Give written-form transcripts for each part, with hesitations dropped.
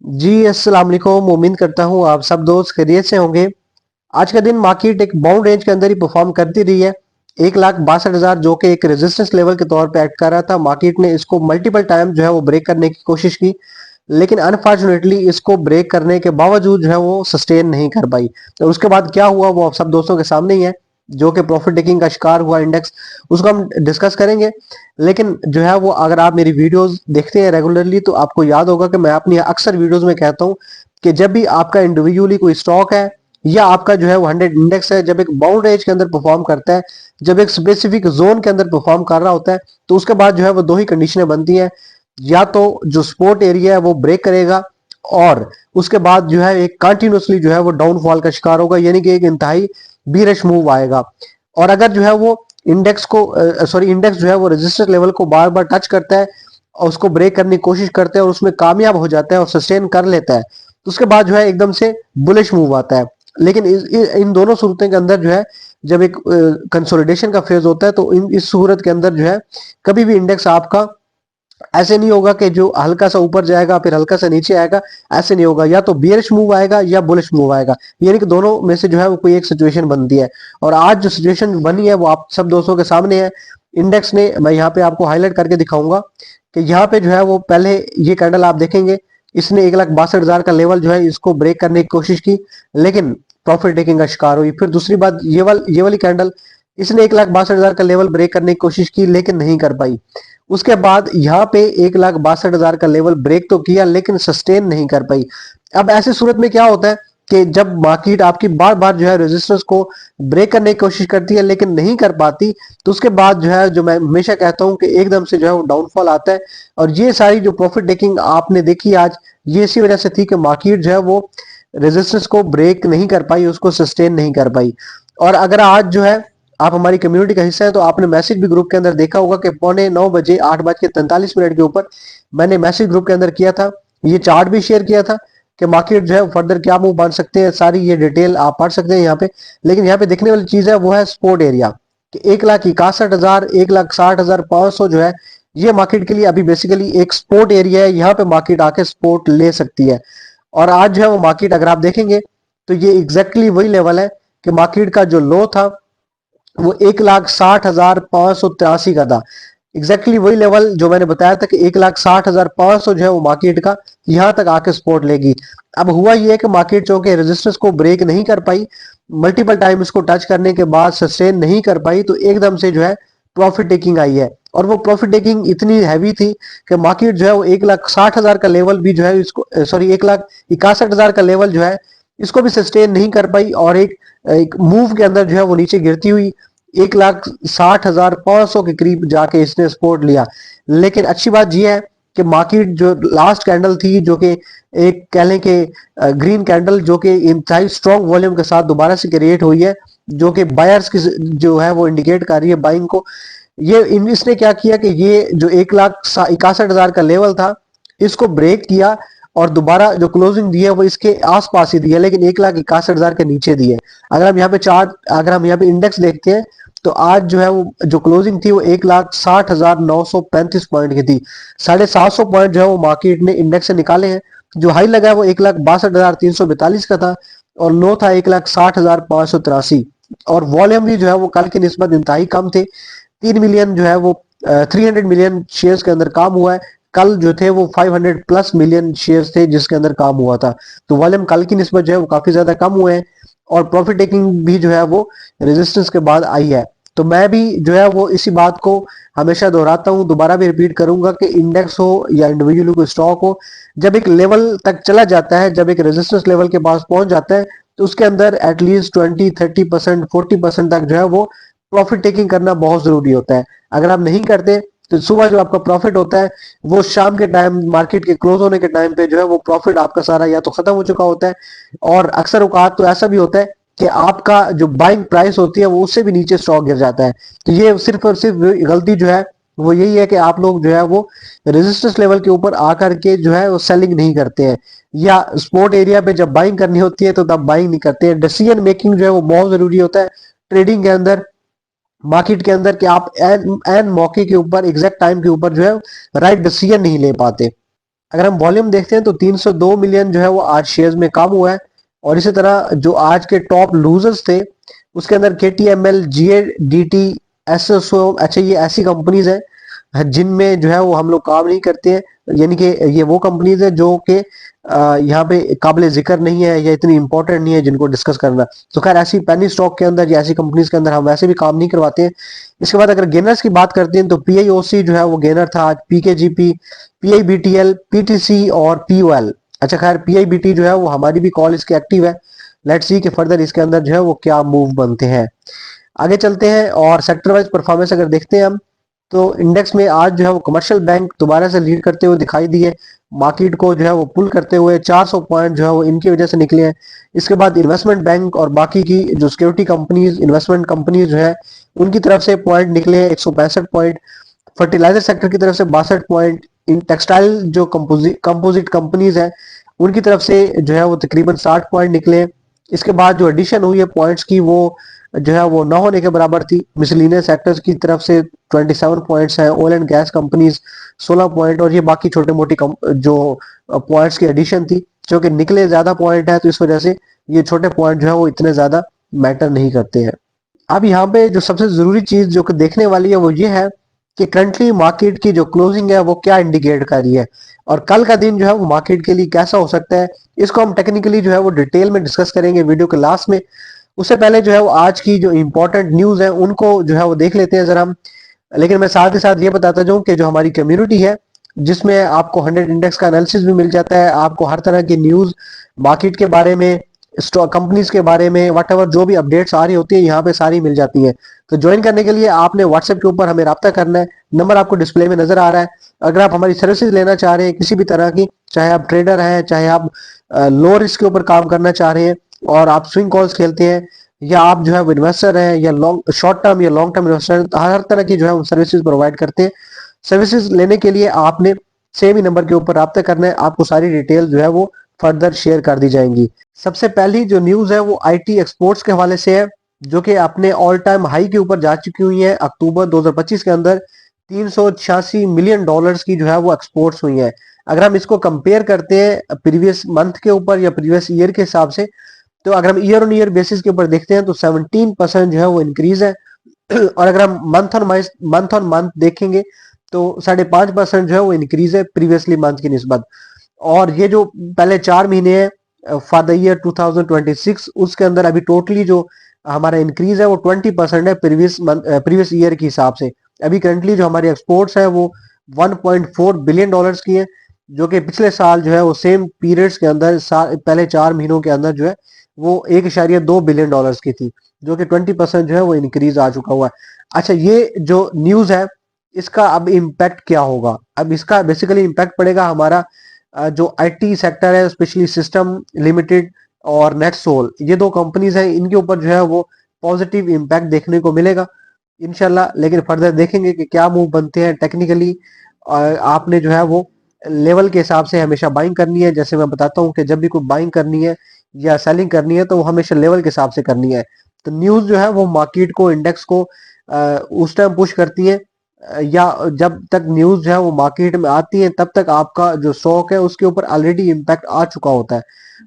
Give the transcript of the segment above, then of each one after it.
जी अस्सलाम वालेकुम। उम्मीद करता हूँ आप सब दोस्त खैरियत से होंगे। आज का दिन मार्केट एक बाउंड रेंज के अंदर ही परफॉर्म करती रही है। 1,62,000 जो कि एक रेजिस्टेंस लेवल के तौर पे एक्ट कर रहा था, मार्केट ने इसको मल्टीपल टाइम जो है वो ब्रेक करने की कोशिश की, लेकिन अनफॉर्चुनेटली इसको ब्रेक करने के बावजूद जो है वो सस्टेन नहीं कर पाई। तो उसके बाद क्या हुआ वो आप सब दोस्तों के सामने ही है, जो कि प्रॉफिट टेकिंग का शिकार हुआ इंडेक्स, उसको हम डिस्कस करेंगे। लेकिन जो है वो अगर आप मेरी वीडियोस देखते हैं रेगुलरली तो आपको याद होगा कि मैं अपनी अक्सर वीडियोस में कहता हूं कि जब भी आपका इंडिविजुअली कोई स्टॉक है या आपका जो है वो 100 इंडेक्स है, जब एक बाउंड रेंज के अंदर परफॉर्म करता है, जब एक स्पेसिफिक जोन के अंदर परफॉर्म कर रहा होता है, तो उसके बाद जो है वो दो ही कंडीशनें बनती हैं। या तो जो सपोर्ट एरिया है वो ब्रेक करेगा, और उसके बाद जो है एक कंटिन्यूसली जो है वो डाउनफॉल का शिकार होगा, यानी कि एक इंतहाई बीरिश मूव आएगा। और अगर जो है वो इंडेक्स जो है वो रेजिस्टेंस लेवल को बार बार टच करता है और उसको ब्रेक करने की कोशिश करता है और उसमें कामयाब हो जाता है और सस्टेन कर लेता है, तो उसके बाद जो है एकदम से बुलिश मूव आता है। लेकिन इन दोनों सूरतों के अंदर जो है, जब एक कंसोलिडेशन का फेज होता है, तो इस सूरत के अंदर जो है कभी भी इंडेक्स आपका ऐसे नहीं होगा कि जो हल्का सा ऊपर जाएगा फिर हल्का सा नीचे आएगा। ऐसे नहीं होगा, या तो बियरिश मूव आएगा या बुलिश मूव आएगा, यानी कि दोनों में से जो है वो कोई एक सिचुएशन बनती है। और आज जो सिचुएशन बनी है वो आप सब दोस्तों के सामने है। इंडेक्स ने, मैं यहाँ पे आपको हाईलाइट करके दिखाऊंगा कि यहाँ पे जो है वो पहले ये कैंडल आप देखेंगे, इसने 1,62,000 का लेवल जो है इसको ब्रेक करने की कोशिश की, लेकिन प्रॉफिट टेकिंग का शिकार हुई। फिर दूसरी बात, ये वाली कैंडल, इसने 1,62,000 का लेवल ब्रेक करने की कोशिश की लेकिन नहीं कर पाई। उसके बाद यहाँ पे 1,62,000 का लेवल ब्रेक तो किया लेकिन सस्टेन नहीं कर पाई। अब ऐसी सूरत में क्या होता है कि जब मार्केट आपकी बार बार जो है रेजिस्टेंस को ब्रेक करने की कोशिश करती है लेकिन नहीं कर पाती, तो उसके बाद जो है, जो मैं हमेशा कहता हूं कि एकदम से जो है वो डाउनफॉल आता है। और ये सारी जो प्रॉफिट टेकिंग आपने देखी आज, ये इसी वजह से थी कि मार्केट जो है वो रेजिस्टेंस को ब्रेक नहीं कर पाई, उसको सस्टेन नहीं कर पाई। और अगर आज जो है आप हमारी कम्युनिटी का हिस्सा है तो आपने मैसेज भी ग्रुप के अंदर देखा होगा कि 9:15 8:43 के ऊपर मैंने मैसेज ग्रुप के अंदर किया था, ये चार्ट भी शेयर किया था कि मार्केट जो है फर्दर क्या मूव बन सकते हैं। सारी ये डिटेल आप पढ़ सकते हैं यहाँ पे। लेकिन यहाँ पे देखने वाली चीज है वो है सपोर्ट एरिया कि 1,61,000 1,60,500 जो है, ये मार्केट के लिए अभी बेसिकली एक सपोर्ट एरिया है। यहाँ पे मार्केट आके सपोर्ट ले सकती है। और आज जो है वो मार्केट अगर आप देखेंगे तो ये एग्जैक्टली वही लेवल है कि मार्केट का जो लो था वो 1,60,583 का था। एग्जैक्टली वही लेवल जो मैंने बताया था कि 1,60,500 जो है वो मार्केट का यहां तक आके सपोर्ट लेगी। अब हुआ ये है कि मार्केट चूंकि रेजिस्टेंस को ब्रेक नहीं कर पाई, मल्टीपल टाइम इसको टच करने के बाद सस्टेन नहीं कर पाई, तो एकदम से जो है प्रॉफिट टेकिंग आई है। और वो प्रॉफिट टेकिंग इतनी हैवी थी कि मार्केट जो है वो 1,60,000 का लेवल भी जो है इसको, सॉरी 1,61,000 का लेवल जो है इसको भी सस्टेन नहीं कर पाई, और एक मूव के अंदर जो है वो नीचे गिरती हुई 1,60,500 के करीब जाके इसने सपोर्ट लिया। लेकिन अच्छी बात यह है कि मार्केट जो लास्ट कैंडल थी, जो कि एक कह लें कि ग्रीन कैंडल, जो कि इंतहाई स्ट्रॉन्ग वॉल्यूम के साथ दोबारा से क्रिएट हुई है, जो कि बायर्स की जो है वो इंडिकेट कर रही है बाइंग को। ये इसने क्या किया कि ये जो 1,61,000 का लेवल था इसको ब्रेक किया, और दोबारा जो क्लोजिंग दी है वो इसके आसपास ही दी है, लेकिन 1,61,000 के नीचे दी है। अगर हम यहाँ पे इंडेक्स देखते हैं तो आज जो है वो जो क्लोजिंग थी वो 1,60,935 पॉइंट की थी। 750 पॉइंट जो है वो मार्केट ने इंडेक्स से निकाले हैं। जो हाई लगा है वो 1,62,342 का था, और लो था 1,60,583। और वॉल्यूम भी जो है वो कल की निस्बत इंतहाई कम थे। 3 मिलियन जो है वो 300 मिलियन शेयर्स के अंदर काम हुआ है। कल जो थे वो 500 प्लस मिलियन शेयर्स थे जिसके अंदर काम हुआ था। तो वॉल्यूम कल की निस्बत जो है वो काफी ज्यादा कम हुए हैं, और प्रॉफिट टेकिंग भी जो है वो रेजिस्टेंस के बाद आई है। तो मैं भी जो है वो इसी बात को हमेशा दोहराता हूँ, दोबारा भी रिपीट करूंगा कि इंडेक्स हो या इंडिविजुअल कोई स्टॉक हो, जब एक लेवल तक चला जाता है, जब एक रेजिस्टेंस लेवल के पास पहुंच जाता है, तो उसके अंदर एटलीस्ट 20 30% 40% तक जो है वो प्रॉफिट टेकिंग करना बहुत जरूरी होता है। अगर आप नहीं करते तो सुबह जो आपका प्रॉफिट होता है वो शाम के टाइम, मार्केट के क्लोज होने के टाइम पे जो है वो प्रॉफिट आपका सारा या तो खत्म हो चुका होता है, और अक्सर औकात तो ऐसा भी होता है कि आपका जो बाइंग प्राइस होती है वो उससे भी नीचे स्टॉक गिर जाता है। तो ये सिर्फ और सिर्फ गलती जो है वो यही है कि आप लोग जो है वो रेजिस्टेंस लेवल के ऊपर आकर के जो है वो सेलिंग नहीं करते हैं, या स्पोर्ट एरिया पे जब बाइंग करनी होती है तो तब बाइंग नहीं करते हैं। डिसीजन मेकिंग जो है वो बहुत जरूरी होता है ट्रेडिंग के अंदर, मार्केट के अंदर, कि आप एन एन मौके के ऊपर, एग्जैक्ट टाइम के ऊपर जो है राइट डिसीजन नहीं ले पाते। अगर हम वॉल्यूम देखते हैं तो 302 मिलियन जो है वो आज शेयर्स में कम हुआ है। और इसी तरह जो आज के टॉप लूजर्स थे उसके अंदर KTML, GADT, SSO, अच्छा ये ऐसी कंपनीज हैं जिनमें जो है वो हम लोग काम नहीं करते हैं, यानी कि ये वो कंपनीज है जो कि यहाँ पे काबिल जिक्र नहीं है या इतनी इंपॉर्टेंट नहीं है जिनको डिस्कस करना। तो खैर ऐसी पेनी स्टॉक के अंदर या ऐसी कंपनीज के अंदर हम वैसे भी काम नहीं करवाते हैं। इसके बाद अगर गेनर्स की बात करते हैं तो PIOC जो है वो गेनर था आज, PKGP, PIBTL, PTC और POL। अच्छा खैर PIBT जो है वो हमारी भी कॉल इसके एक्टिव है। लेट्स सी कि फर्दर इसके अंदर जो है वो क्या मूव बनते हैं। आगे चलते हैं और सेक्टर वाइज परफॉर्मेंस अगर देखते हैं हम तो इंडेक्स में आज जो है वो कमर्शियल बैंक दोबारा से लीड करते हुए दिखाई दिए। मार्केट को जो है वो पुल करते हुए 400 पॉइंट जो है वो इनकी वजह से निकले हैं। इसके बाद इन्वेस्टमेंट बैंक और बाकी की जो सिक्योरिटी कंपनीज, इन्वेस्टमेंट कंपनीज जो है उनकी तरफ से पॉइंट निकले हैं 165 पॉइंट। फर्टिलाइजर सेक्टर की तरफ से 62 पॉइंट। इन टेक्सटाइल जो कंपोजिट कंपनीज है उनकी तरफ से जो है वो तकरीबन 60 पॉइंट निकले। इसके बाद जो एडिशन हुई है पॉइंट्स की वो जो है वो ना होने के बराबर थी। मिसलिनियस सेक्टर्स की तरफ से 27 पॉइंट्स हैं, oil and gas companies 16 point, और ये बाकी छोटे मोटी जो पॉइंट्स की एडिशन थी जो कि निकले ज्यादा पॉइंट है तो इस वजह से ये छोटे पॉइंट जो है वो इतने ज्यादा मैटर नहीं करते हैं। अब यहाँ पे जो सबसे जरूरी चीज जो कि देखने वाली है वो ये है कि करंटली मार्केट की जो क्लोजिंग है वो क्या इंडिकेट कर रही है और कल का दिन जो है वो मार्केट के लिए कैसा हो सकता है। इसको हम टेक्निकली जो है वो डिटेल में डिस्कस करेंगे वीडियो के लास्ट में। उससे पहले जो है वो आज की जो इंपॉर्टेंट न्यूज है उनको जो है वो देख लेते हैं जरा हम। लेकिन मैं साथ ही साथ ये बताता जाऊं कि जो हमारी कम्युनिटी है जिसमें आपको 100 इंडेक्स का एनालिसिस भी मिल जाता है, आपको हर तरह की न्यूज मार्केट के बारे में, स्टॉक कंपनीज के बारे में, वट एवर जो भी अपडेट्स आ रही होती है यहाँ पे सारी मिल जाती है। तो ज्वाइन करने के लिए आपने व्हाट्सएप के ऊपर हमें रब्ता करना है। नंबर आपको डिस्प्ले में नजर आ रहा है। अगर आप हमारी सर्विसेज लेना चाह रहे हैं किसी भी तरह की, चाहे आप ट्रेडर हैं, चाहे आप लो रिस्क के ऊपर काम करना चाह रहे हैं और आप स्विंग कॉल्स खेलते हैं, या आप जो है इन्वेस्टर हैं या लॉन्ग शॉर्ट टर्म या लॉन्ग टर्म इन्वेस्टर, हर तरह की जो है सर्विसेज प्रोवाइड करते हैं। सर्विसेज लेने के लिए आपने सेम ही नंबर के ऊपर रब्ता करना है, आपको सारी डिटेल जो है वो फर्दर शेयर कर दी जाएंगी। सबसे पहली जो न्यूज है वो IT एक्सपोर्ट्स के हवाले से है जो कि अपने ऑल टाइम हाई के ऊपर जा चुकी हुई है। अक्टूबर 2025 के अंदर 386 मिलियन डॉलर्स की जो है वो एक्सपोर्ट्स हुई है। अगर हम इसको कंपेयर करते हैं प्रीवियस मंथ के ऊपर या प्रीवियस ईयर के हिसाब से, तो अगर हम ईयर ऑन ईयर बेसिस के ऊपर देखते हैं तो 17% जो है वो इंक्रीज है। और अगर हम मंथ ऑन मंथ देखेंगे तो 5.5% जो है वो इंक्रीज है प्रीवियसली मंथ की निस्बत। और ये जो पहले 4 महीने है फॉर द ईयर 2026 उसके अंदर अभी टोटली जो हमारा इंक्रीज है वो 20% है प्रीवियस ईयर के हिसाब से। अभी करंटली जो हमारी एक्सपोर्ट्स है वो 1.4 बिलियन डॉलर्स की है, जो कि पिछले साल जो है वो सेम पीरियड्स के अंदर पहले 4 महीनों के अंदर जो है वो 1.2 बिलियन डॉलर्स की थी, जो कि 20% जो है वो इंक्रीज आ चुका हुआ है। अच्छा ये जो न्यूज है इसका अब इम्पैक्ट क्या होगा? अब इसका बेसिकली इम्पैक्ट पड़ेगा हमारा जो IT सेक्टर है, स्पेशली सिस्टम लिमिटेड और नेटसोल, ये दो कंपनीज हैं, इनके ऊपर जो है वो पॉजिटिव इम्पैक्ट देखने को मिलेगा इंशाल्लाह। लेकिन फर्दर देखेंगे कि क्या मूव बनते हैं टेक्निकली। आपने जो है वो लेवल के हिसाब से हमेशा बाइंग करनी है। जैसे मैं बताता हूँ कि जब भी कोई बाइंग करनी है या सेलिंग करनी है तो वो हमेशा लेवल के हिसाब से करनी है। तो न्यूज जो है वो मार्केट को, इंडेक्स को उस टाइम पुश करती है या जब तक न्यूज जो है वो मार्केट में आती है तब तक आपका जो स्टॉक है उसके ऊपर ऑलरेडी इम्पैक्ट आ चुका होता है।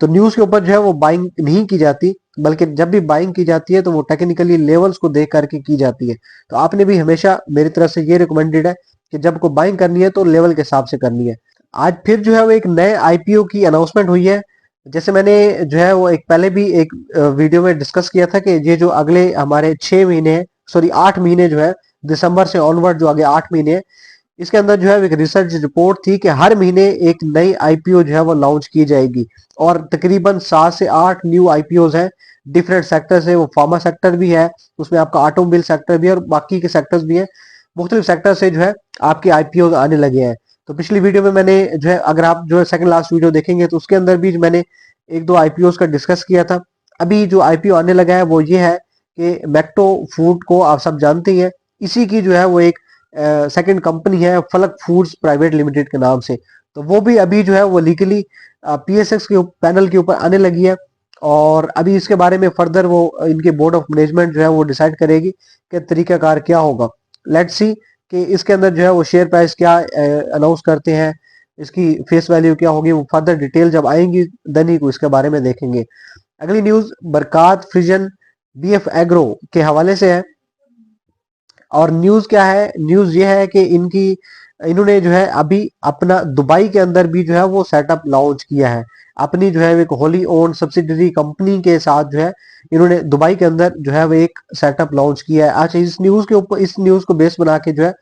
तो न्यूज के ऊपर जो है वो बाइंग नहीं की जाती, बल्कि जब भी बाइंग की जाती है तो वो टेक्निकली लेवल्स को देख करके की जाती है। तो आपने भी हमेशा मेरी तरफ से ये रिकमेंडेड है कि जब को बाइंग करनी है तो लेवल के हिसाब से करनी है। आज फिर जो है वो एक नए IPO की अनाउंसमेंट हुई है। जैसे मैंने जो है वो एक पहले भी एक वीडियो में डिस्कस किया था कि ये जो अगले हमारे 6 महीने, सॉरी 8 महीने जो है, दिसंबर से ऑनवर्ड जो आगे 8 महीने, इसके अंदर जो है एक रिसर्च रिपोर्ट थी कि हर महीने एक नई IPO जो है वो लॉन्च की जाएगी। और तकरीबन 7 से 8 न्यू IPOs हैं डिफरेंट सेक्टर से। वो फार्मा सेक्टर भी है, उसमें आपका ऑटोमोबाइल सेक्टर भी है और बाकी के सेक्टर्स भी हैं। मुख्तलिफ सेक्टर से जो है आपके IPOs आने लगे हैं। तो पिछली वीडियो में मैंने जो है, अगर आप जो है सेकंड लास्ट वीडियो देखेंगे तो उसके अंदर भी मैंने एक दो IPOs का डिस्कस किया था। अभी जो IPO आने लगा है वो ये है कि मैक्टो फूड को आप सब जानते ही हैं, इसी की जो है वो एक सेकंड कंपनी है फलक फूड्स प्राइवेट लिमिटेड के नाम से। तो वो भी अभी जो है वो लीगली PSX के पैनल के ऊपर आने लगी है। और अभी इसके बारे में फर्दर वो इनके बोर्ड ऑफ मैनेजमेंट जो है वो डिसाइड करेगी कि तरीकाकार क्या होगा। लेट्स सी कि इसके अंदर जो है वो शेयर प्राइस क्या अनाउंस करते हैं। इसकी फेस वैल्यू क्या होगी, वो फर्दर डिटेल जब आएंगी देन ही इसके बारे में देखेंगे। अगली न्यूज बरकात फ्रिजन बीएफ एग्रो के हवाले से है। और न्यूज क्या है, न्यूज ये है कि इन्होंने जो है अभी अपना दुबई के अंदर भी जो है वो सेटअप लॉन्च किया है। अपनी जो है एक होली ओन सब्सिडरी कंपनी के साथ जो है इन्होंने दुबई के अंदर जो है वो एक सेटअप लॉन्च किया है। अच्छा, इस न्यूज को बेस बना के जो है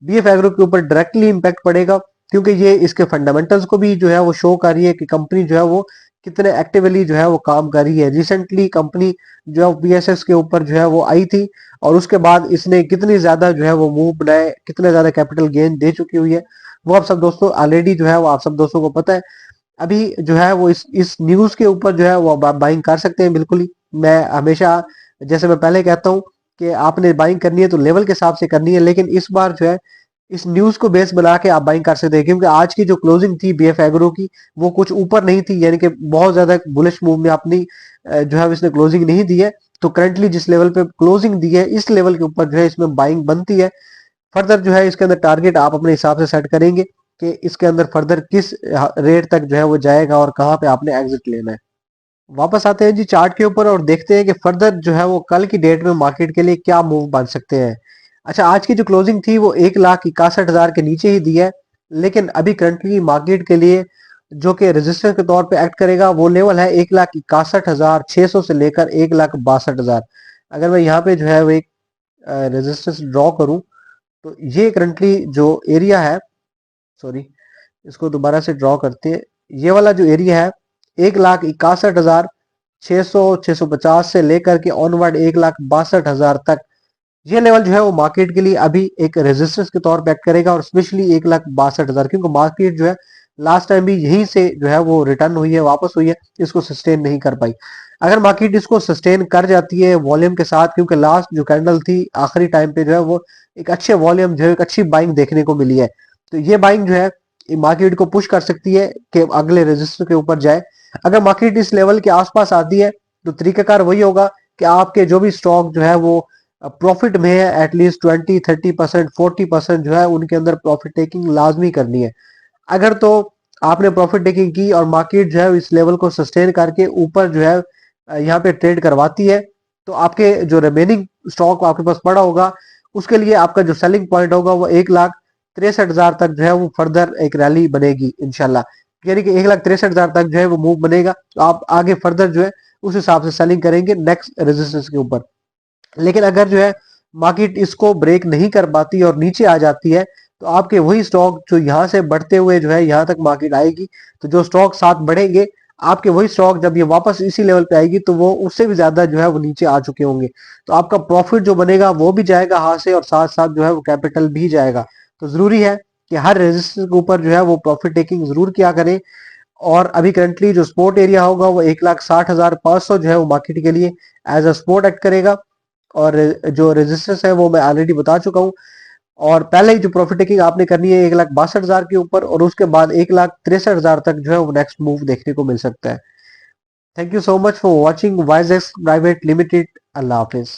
बीएफ एग्रो के ऊपर डायरेक्टली इम्पैक्ट पड़ेगा, क्योंकि ये इसके फंडामेंटल्स को भी जो है वो शो कर रही है कि कंपनी जो है वो कितने एक्टिवली जो है वो काम कर रही है। रिसेंटली कंपनी जो है बीएसएस के ऊपर जो है वो आई थी, और उसके बाद इसने कितनी ज्यादा जो है वो मूव बनाए, कितने ज्यादा कैपिटल गेन दे चुकी हुई है, वो आप सब दोस्तों ऑलरेडी जो है वो आप सब दोस्तों को पता है। अभी जो है वो इस न्यूज के ऊपर जो है वो बाइंग कर सकते हैं बिल्कुल ही। मैं हमेशा जैसे मैं पहले कहता हूँ कि आपने बाइंग करनी है तो लेवल के हिसाब से करनी है, लेकिन इस बार जो है इस न्यूज को बेस बना के आप बाइंग कर सकते हैं, क्योंकि आज की जो क्लोजिंग थी बीएफ एग्रो की वो कुछ ऊपर नहीं थी, यानी कि बहुत ज्यादा बुलिश मूव में अपनी जो है इसने क्लोजिंग नहीं दी है। तो करंटली जिस लेवल पे क्लोजिंग दी है इस लेवल के ऊपर जो है इसमें बाइंग बनती है। फर्दर जो है इसके अंदर टारगेट आप अपने हिसाब से सेट करेंगे कि इसके अंदर फर्दर किस रेट तक जो है वो जाएगा और कहाँ पे आपने एग्जिट लेना है। वापस आते हैं जी चार्ट के ऊपर और देखते हैं कि फर्दर जो है वो कल की डेट में मार्केट के लिए क्या मूव बन सकते हैं। अच्छा, आज की जो क्लोजिंग थी वो 1,61,000 के नीचे ही दी है, लेकिन अभी करंटली मार्केट के लिए जो कि रेजिस्टेंस के तौर पे एक्ट करेगा वो लेवल है 1,61,600 से लेकर 1,62,000। अगर मैं यहाँ पे जो है वो एक रेजिस्टेंस ड्रॉ करूं तो ये करंटली जो एरिया है, सॉरी इसको दोबारा से ड्रॉ करते हैं, ये वाला जो एरिया है 1,61,600 650 से लेकर के ऑनवर्ड 1,62,000 तक, ये लेवल जो है वो मार्केट के लिए अभी एक रेजिस्टेंस के तौर पे एक्ट करेगा, और स्पेशली 1,62,000, क्योंकि मार्केट जो है लास्ट टाइम भी यहीं से जो है वो रिटर्न हुई है, वापस हुई है, इसको सस्टेन नहीं कर पाई। अगर मार्केट इसको सस्टेन कर जाती है वॉल्यूम के साथ, क्योंकि लास्ट जो कैंडल थी आखिरी टाइम पे जो है वो एक अच्छे वॉल्यूम जो है एक अच्छी बाइंग देखने को मिली है, तो ये बाइंग जो है मार्केट को पुश कर सकती है कि अगले रजिस्टर के ऊपर जाए। अगर मार्केट इस लेवल के आसपास आती है तो तरीकाकार वही होगा कि आपके जो भी स्टॉक जो है वो प्रॉफिट में है एटलीस्ट 20 30% 40% जो है उनके अंदर प्रॉफिट टेकिंग लाजमी करनी है। अगर तो आपने प्रॉफिट टेकिंग की और मार्केट जो है इस लेवल को सस्टेन करके ऊपर जो है यहाँ पे ट्रेड करवाती है, तो आपके जो रिमेनिंग स्टॉक आपके पास पड़ा होगा उसके लिए आपका जो सेलिंग पॉइंट होगा वो 1,63,000 तक जो है वो फर्दर एक रैली बनेगी इंशाल्लाह। यानी कि 1,63,000 तक जो है वो मूव बनेगा, तो आप आगे फर्दर जो है उस हिसाब से सेलिंग करेंगे नेक्स्ट रेजिस्टेंस के ऊपर। लेकिन अगर जो है मार्केट इसको ब्रेक नहीं कर पाती और नीचे आ जाती है तो आपके वही स्टॉक जो यहाँ से बढ़ते हुए जो है यहाँ तक मार्केट आएगी, तो जो स्टॉक साथ बढ़ेंगे आपके वही स्टॉक जब ये वापस इसी लेवल पे आएगी तो वो उससे भी ज्यादा जो है वो नीचे आ चुके होंगे, तो आपका प्रॉफिट जो बनेगा वो भी जाएगा हाथ से और साथ साथ जो है वो कैपिटल भी जाएगा। तो जरूरी है कि हर रजिस्टर के ऊपर जो है वो प्रॉफिट टेकिंग जरूर किया करें। और अभी करंटली जो स्पोर्ट एरिया होगा वो 1,60,500 जो है वो मार्केट के लिए एज अ स्पोर्ट एक्ट करेगा, और जो रेजिस्टेंस है वो मैं ऑलरेडी बता चुका हूँ। और पहले ही जो प्रॉफिट टेकिंग आपने करनी है 1,62,000 के ऊपर, और उसके बाद 1,63,000 तक जो है वो नेक्स्ट मूव देखने को मिल सकता है। Thank you so much for watching Wisex private limited. अल्लाह हाफिज।